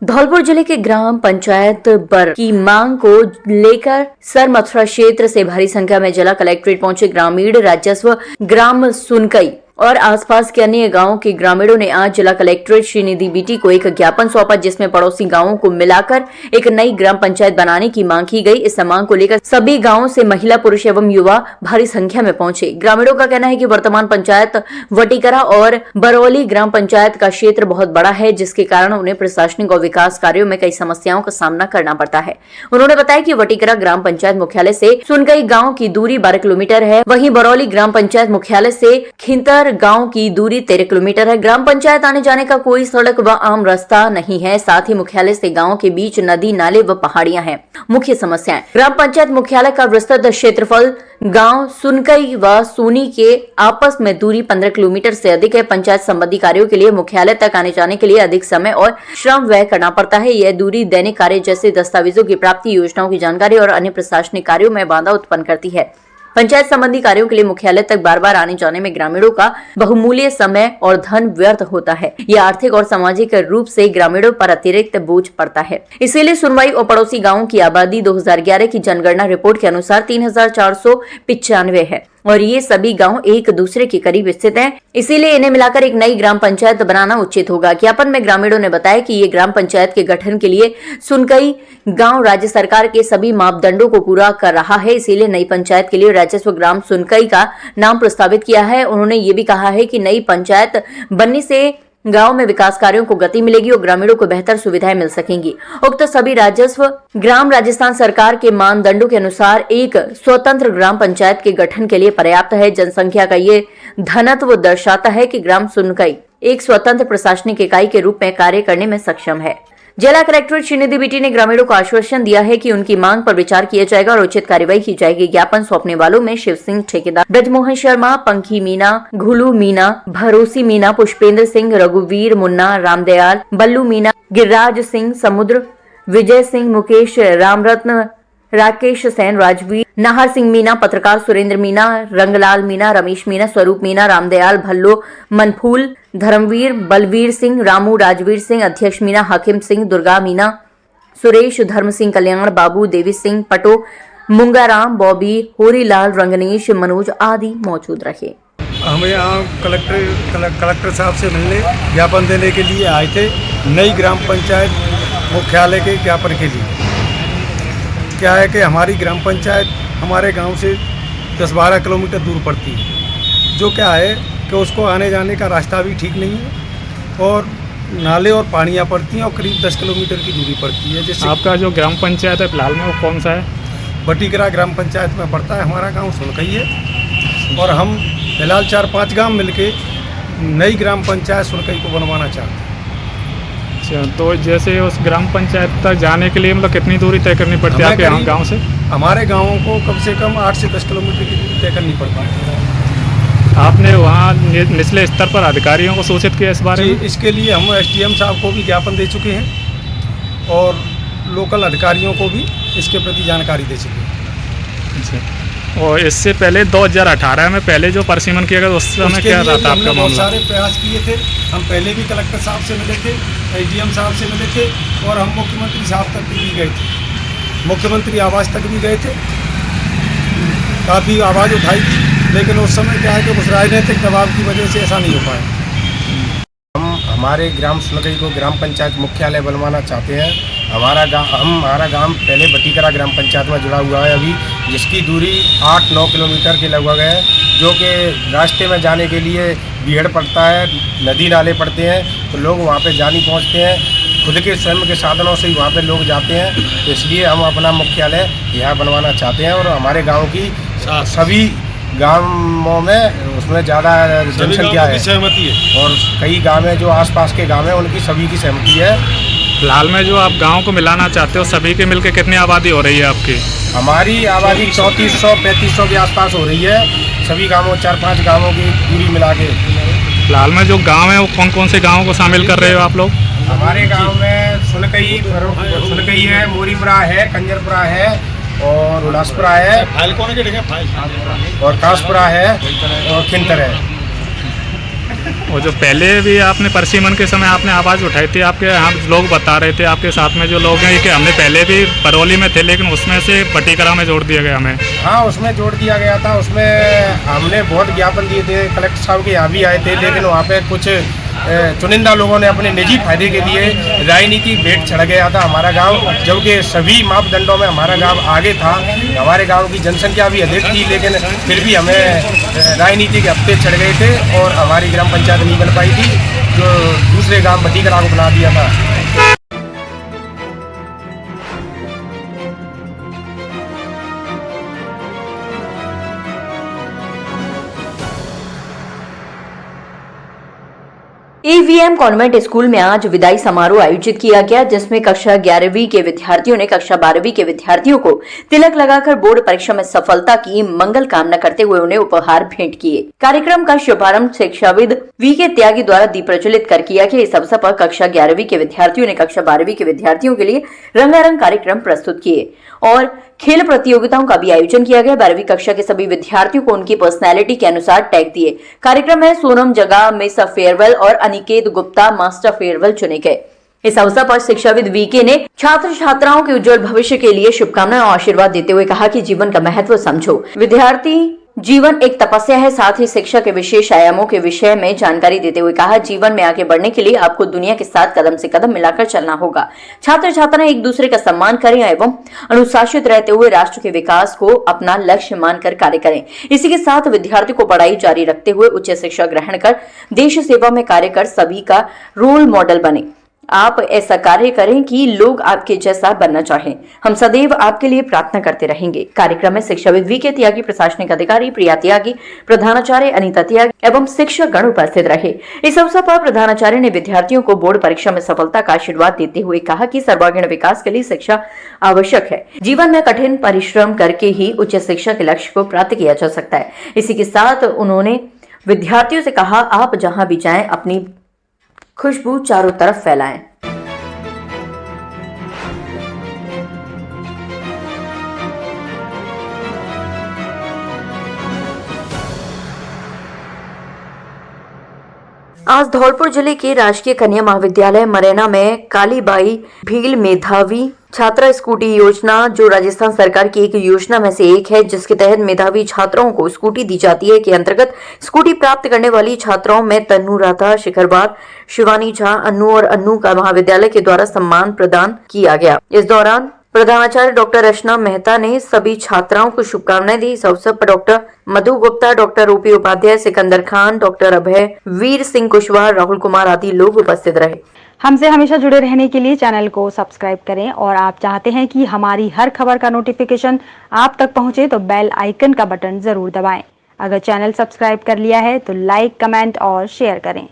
धौलपुर जिले के ग्राम पंचायत बर की मांग को लेकर सर मथुरा क्षेत्र से भारी संख्या में जिला कलेक्ट्रेट पहुंचे ग्रामीण राजस्व ग्राम सुनकई और आसपास के अन्य गांवों के ग्रामीणों ने आज जिला कलेक्ट्रेट श्रीनिधि बीटी को एक ज्ञापन सौंपा, जिसमें पड़ोसी गांवों को मिलाकर एक नई ग्राम पंचायत बनाने की मांग की गई। इस मांग को लेकर सभी गांवों से महिला, पुरुष एवं युवा भारी संख्या में पहुंचे। ग्रामीणों का कहना है कि वर्तमान पंचायत वटीकरा और बरौली ग्राम पंचायत का क्षेत्र बहुत बड़ा है, जिसके कारण उन्हें प्रशासनिक और विकास कार्यों में कई समस्याओं का सामना करना पड़ता है। उन्होंने बताया कि वटीकरा ग्राम पंचायत मुख्यालय से सुनकई गाँव की दूरी 12 किलोमीटर है, वहीं बरौली ग्राम पंचायत मुख्यालय से खिंतर गांव की दूरी 13 किलोमीटर है। ग्राम पंचायत आने जाने का कोई सड़क व आम रास्ता नहीं है। साथ ही मुख्यालय से गांव के बीच नदी, नाले व पहाड़ियां हैं। मुख्य समस्याएं: ग्राम पंचायत मुख्यालय का विस्तृत क्षेत्रफल, गांव सुनकई व सोनी के आपस में दूरी 15 किलोमीटर से अधिक है। पंचायत संबंधी कार्यों के लिए मुख्यालय तक आने जाने के लिए अधिक समय और श्रम व्यय करना पड़ता है। यह दूरी दैनिक कार्य जैसे दस्तावेजों की प्राप्ति, योजनाओं की जानकारी और अन्य प्रशासनिक कार्यों में बाधा उत्पन्न करती है। पंचायत संबंधी कार्यों के लिए मुख्यालय तक बार बार आने जाने में ग्रामीणों का बहुमूल्य समय और धन व्यर्थ होता है। यह आर्थिक और सामाजिक रूप से ग्रामीणों पर अतिरिक्त बोझ पड़ता है। इसीलिए सुनवाई और पड़ोसी गांवों की आबादी 2011 की जनगणना रिपोर्ट के अनुसार 3495 है और ये सभी गांव एक दूसरे के करीब स्थित हैं। इसीलिए इन्हें मिलाकर एक नई ग्राम पंचायत बनाना उचित होगा। ज्ञापन में ग्रामीणों ने बताया कि ये ग्राम पंचायत के गठन के लिए सुनकई गांव राज्य सरकार के सभी मापदंडों को पूरा कर रहा है। इसीलिए नई पंचायत के लिए राजस्व ग्राम सुनकई का नाम प्रस्तावित किया है। उन्होंने ये भी कहा है कि नई पंचायत बनने से गांव में विकास कार्यों को गति मिलेगी और ग्रामीणों को बेहतर सुविधाएं मिल सकेंगी। उक्त सभी राजस्व ग्राम राजस्थान सरकार के मानदंडों के अनुसार एक स्वतंत्र ग्राम पंचायत के गठन के लिए पर्याप्त है। जनसंख्या का ये घनत्व दर्शाता है कि ग्राम सुनकई एक स्वतंत्र प्रशासनिक इकाई के रूप में कार्य करने में सक्षम है। जिला कलेक्ट्रेट श्रीनिधि बीटी ने ग्रामीणों को आश्वासन दिया है कि उनकी मांग पर विचार किया जाएगा और उचित कार्रवाई की जाएगी। ज्ञापन सौंपने वालों में शिव सिंह ठेकेदार, ब्रजमोहन शर्मा, पंखी मीना, घुलू मीना, भरोसी मीना, पुष्पेंद्र सिंह, रघुवीर मुन्ना, रामदयाल, बल्लू मीना, गिरिराज सिंह, समुद्र, विजय सिंह, मुकेश, रामरत्न, राकेश सैन, राजवीर, नाहर सिंह मीना, पत्रकार सुरेंद्र मीना, रंगलाल मीना, रमेश मीना, स्वरूप मीना, रामदयाल, भल्लो, मनफूल, धर्मवीर, बलवीर सिंह, रामू, राजवीर सिंह, अध्यक्ष मीना, हाकिम सिंह, दुर्गा मीना, सुरेश, धर्म सिंह, कल्याण, बाबू, देवी सिंह, पटो, मुंगाराम, बॉबी, होरीलाल, रंगनेश, मनोज आदि मौजूद रहे। हम यहाँ कलेक्टर साहब से मिलने, ज्ञापन देने के लिए आए थे नई ग्राम पंचायत मुख्यालय के ज्ञापन के लिए। क्या है कि हमारी ग्राम पंचायत हमारे गांव से 10-12 किलोमीटर दूर पड़ती है, जो क्या है कि उसको आने जाने का रास्ता भी ठीक नहीं है और नाले और पानियाँ पड़ती हैं और करीब 10 किलोमीटर की दूरी पड़ती है। जैसे आपका जो ग्राम पंचायत है फिलहाल में वो कौन सा है? वटीकरा ग्राम पंचायत में पड़ता है। हमारा गांव सुनकई है और हम फिलहाल 4-5 गांव मिलके नई ग्राम पंचायत सुनकई को बनवाना चाहते हैं। अच्छा, तो जैसे उस ग्राम पंचायत तक जाने के लिए मतलब कितनी दूरी तय करनी पड़ती है आपके यहाँ गाँव से? हमारे गाँवों को कम से कम 8 से 10 किलोमीटर की दूरी तय करनी पड़ती है। आपने वहाँ निचले स्तर पर अधिकारियों को सूचित किया इस बारे में? इसके लिए हम SDM साहब को भी ज्ञापन दे चुके हैं और लोकल अधिकारियों को भी इसके प्रति जानकारी दे चुके हैं। अच्छा, और इससे पहले 2018 में पहले जो परिसीमन किया गया उस समय क्या रहा था आपका? बहुत सारे प्रयास किए थे। हम पहले भी कलेक्टर साहब से मिले थे, SDM साहब से मिले थे और हम मुख्यमंत्री साहब तक भी गए थे, मुख्यमंत्री आवास तक भी गए थे, काफ़ी आवाज़ उठाई थी, लेकिन उस समय क्या है कि उस राजनीतिक दबाव की वजह से ऐसा नहीं हो पाया। हम हमारे ग्राम सुनकई को ग्राम पंचायत मुख्यालय बनवाना चाहते हैं। हमारा गांव पहले वटीकरा ग्राम पंचायत में जुड़ा हुआ है अभी, जिसकी दूरी 8-9 किलोमीटर के लगभग है, जो कि रास्ते में जाने के लिए भीड़ पड़ता है, नदी नाले पड़ते हैं, तो लोग वहाँ पे जा नहीं पहुँचते हैं। खुद के स्वयं के साधनों से ही वहाँ पे लोग जाते हैं, तो इसलिए हम अपना मुख्यालय यहाँ बनवाना चाहते हैं। और हमारे गाँव की सभी गाँवों में उसमें ज़्यादा जनसंख्या है सहमति है और कई गाँव हैं जो आसपास के गाँव हैं उनकी सभी की सहमति है। फिलहाल में जो आप गांव को मिलाना चाहते हो सभी के मिलकर कितनी आबादी हो रही है आपकी? हमारी आबादी 3400-3500 के आसपास हो रही है। सभी गाँवों 4-5 गाँवों की दूरी मिला के। फिलहाल में जो गांव है वो कौन कौन से गाँवों को शामिल कर रहे हो आप लोग? हमारे गाँव में सुनकई है, मोरीपुरा है, कंजरपुरा है और उलासपुरा है, और कासपुरा है और खिंतर है। और जो पहले भी आपने परसिमन के समय आपने आवाज़ उठाई थी, आपके यहाँ लोग बता रहे थे, आपके साथ में जो लोग हैं, कि हमने पहले भी परौली में थे लेकिन उसमें से बटीकरा में जोड़ दिया गया हमें। हाँ, उसमें जोड़ दिया गया था। उसमें हमने बहुत ज्ञापन दिए थे, कलेक्टर साहब के यहाँ भी आए थे, लेकिन वहाँ पे कुछ चुनिंदा लोगों ने अपने निजी फायदे के लिए राजनीति भेंट चढ़ गया था हमारा गांव, जबकि सभी मापदंडों में हमारा गांव आगे था। हमारे गांव की जनसंख्या भी अधिक थी, लेकिन फिर भी हमें राजनीति के हफ्ते चढ़ गए थे और हमारी ग्राम पंचायत नहीं बन पाई थी, जो दूसरे गांव बटीकरा को बना दिया था। AVM कॉन्वेंट स्कूल में आज विदाई समारोह आयोजित किया गया, जिसमें कक्षा 11वीं के विद्यार्थियों ने कक्षा 12वीं के विद्यार्थियों को तिलक लगाकर बोर्ड परीक्षा में सफलता की मंगल कामना करते हुए उन्हें उपहार भेंट किए। कार्यक्रम का शुभारंभ शिक्षाविद VK त्यागी द्वारा दीप प्रज्वलित कर किया गया। इस अवसर पर कक्षा 11वीं के विद्यार्थियों ने कक्षा 12वीं के विद्यार्थियों के लिए रंगारंग कार्यक्रम प्रस्तुत किए और खेल प्रतियोगिताओं का भी आयोजन किया गया। 12वीं कक्षा के सभी विद्यार्थियों को उनकी पर्सनैलिटी के अनुसार टैग दिए। कार्यक्रम में सोनम जगा मिस फेयरवेल और अनिकेत गुप्ता मास्टर फेयरवेल चुने गए। इस अवसर पर शिक्षाविद VK ने छात्र छात्राओं के उज्जवल भविष्य के लिए शुभकामनाएं और आशीर्वाद देते हुए कहा कि जीवन का महत्व समझो। विद्यार्थी जीवन एक तपस्या है। साथ ही शिक्षा के विशेष आयामों के विषय में जानकारी देते हुए कहा, जीवन में आगे बढ़ने के लिए आपको दुनिया के साथ कदम से कदम मिलाकर चलना होगा। छात्र छात्राएं एक दूसरे का सम्मान करें एवं अनुशासित रहते हुए राष्ट्र के विकास को अपना लक्ष्य मानकर कार्य करें। इसी के साथ विद्यार्थियों को पढ़ाई जारी रखते हुए उच्च शिक्षा ग्रहण कर देश सेवा में कार्य कर सभी का रोल मॉडल बने। आप ऐसा कार्य करें कि लोग आपके जैसा बनना चाहें। हम सदैव आपके लिए प्रार्थना करते रहेंगे। कार्यक्रम में शिक्षाविद VK त्यागी, प्रशासनिक अधिकारी प्रिया त्यागी, प्रधानाचार्य अनीता त्यागी एवं शिक्षक गण उपस्थित रहे। इस अवसर पर प्रधानाचार्य ने विद्यार्थियों को बोर्ड परीक्षा में सफलता का आशीर्वाद देते हुए कहा कि सर्वांगीण विकास के लिए शिक्षा आवश्यक है। जीवन में कठिन परिश्रम करके ही उच्च शिक्षा के लक्ष्य को प्राप्त किया जा सकता है। इसी के साथ उन्होंने विद्यार्थियों से कहा, आप जहां भी जाएं अपनी खुशबू चारों तरफ फैलाएं। आज धौलपुर जिले के राजकीय कन्या महाविद्यालय मरैना में कालीबाई भील मेधावी छात्रा स्कूटी योजना, जो राजस्थान सरकार की एक योजना में से एक है, जिसके तहत मेधावी छात्राओं को स्कूटी दी जाती है, के अंतर्गत स्कूटी प्राप्त करने वाली छात्राओं में तन्नू राधा, शिखरबार, शिवानी झा, अन्नू और अन्नू का महाविद्यालय के द्वारा सम्मान प्रदान किया गया। इस दौरान प्रधानाचार्य डॉक्टर रचना मेहता ने सभी छात्राओं को शुभकामनाएं दी। इस अवसर पर doctor Madhu Gupta, doctor OP Upadhyay, Sikandar Khan, doctor Abhay, Veer Singh Kushwaha, Rahul Kumar आदि लोग उपस्थित रहे। हमसे हमेशा जुड़े रहने के लिए चैनल को सब्सक्राइब करें और आप चाहते हैं कि हमारी हर खबर का नोटिफिकेशन आप तक पहुंचे तो बेल आइकन का बटन जरूर दबाएं। अगर चैनल सब्सक्राइब कर लिया है तो लाइक, कमेंट और शेयर करें।